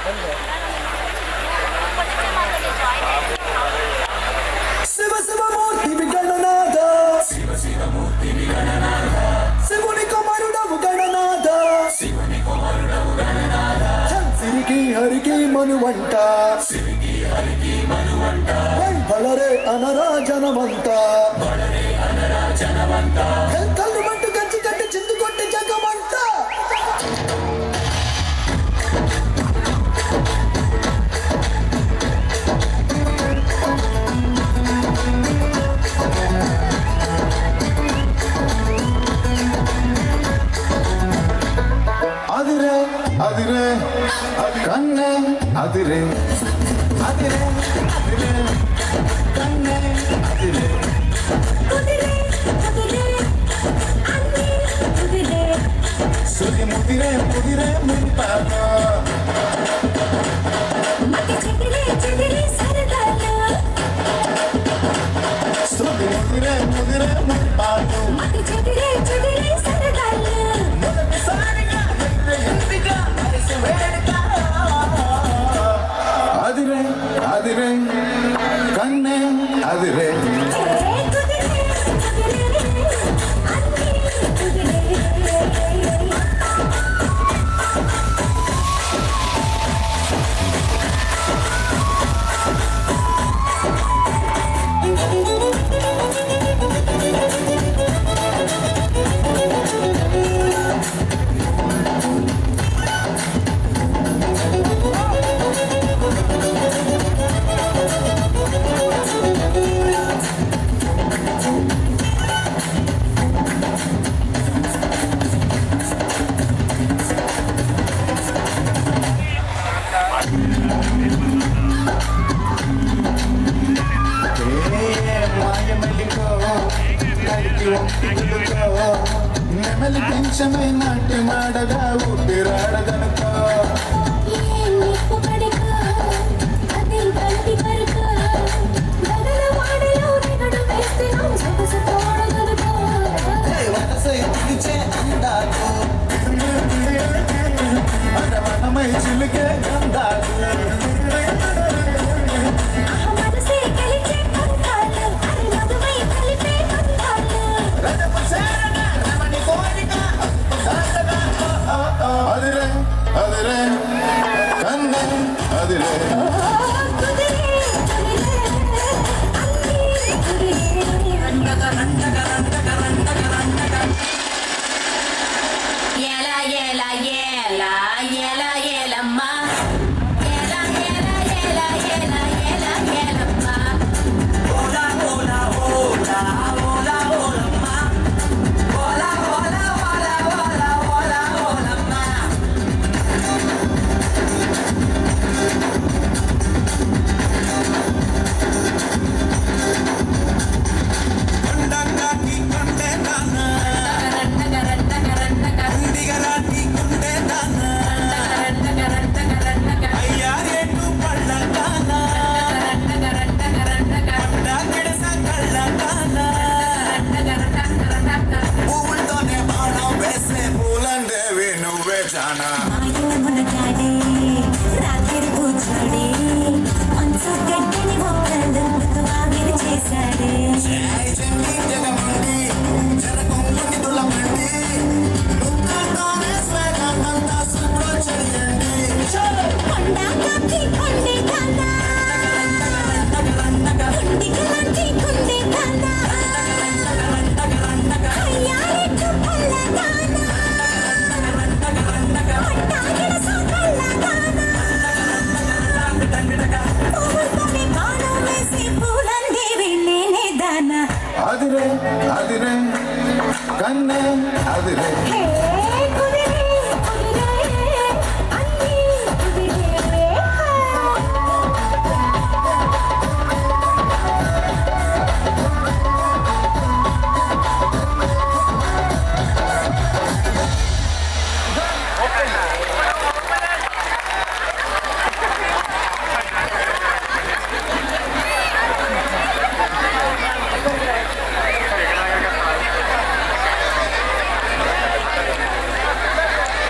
ಶಿವ ಶಿವ ಮೂರ್ತಿ ವಿಗಣನಾಥ ಶಿವನಿ ಕುಮಾರುಡವು ಗಣನಾಥ ಸಿರಿಗಿ ಹರಿಗಿ ಮನುವಂಟ ಬಳರೆ ಅನರ ಜನವಂತ ಕಲ್ಲು ಮಂಟು ಗಂಜಿ ಕಟ್ಟಿ ಚಿಂದು ಕೊಟ್ಟಿ ಜಗವಂತ ಅದಿರೆ ಅದಿರೆ ಕಣ್ಣೆ ಅದಿರೆ ಅದಿರೆ ಅದಿರೆ ಕಣ್ಣೆ ಅದಿರೆ ಸುದಿ ಮುದಿರೆ ಮುದಿರೆ ಮುಂತಾದ ಸುದಿ ಮುದಿರೆ ಮುದಿರೆ ಮುಂತಾದ ಮೊದಲ ಸಾರಿಗ ಎಂದಿಗ ಅರಿಸಿ ಬೇಡ ಅದಿರೆ ಅದಿರೆ ಕಣ್ಣೆ ಅದಿರೆ ನೆಮಲಿ ಟೆನ್ಷನ್ ನಾಟ್ಯ ಮಾಡದ ಉಸಿರಾಡದನಕ ಮೈ ಚಿಲಿಗೆ ಗಂಧಾಕು ಅದಿರೆ ಅದಿರೆ ಕಣ್ಣೆ ಅದಿರೆ ಎಲ ಎಲ ಎಲ ಎಲ ಎಲಮ್ಮ ಎಲ ಎಲ ಎಲ ಎಲ ಎಲ ಎಲಮ್ಮ ಓಲ ಓಲ ಓಲ ಓಲ ಓಲಮ್ಮ ಓಲ ಓಲ ಓಲ ಓಲ ಓಲ ಓಲಮ್ಮ ಕಂಡಂಗಾಟಿ ಕಂಡೆ ನಾನ ಕಂಡಿಗರಾಟಿ ಕೊಂಡೆ ನಾನ ಅಯ್ಯಾರೇಟು ಪಳ್ಳ ತಾನ ಪಡ್ಡ ಕೆಡಸ ಕಳ್ಳ ತಾನ ಹೂವುಳ್ತೋನೆ ಬಾಣೋ ಬೇಸೆ పూలందేవి నువ్వే జానా జగమండి జరగొంగుని తులమండి దుఃఖంతోనే స్వేగమంతా సుఖో చెయ్యండి ಅದಿರೆ ಅದಿರೆ ಕಣ್ಣೆ ಅದಿರೆ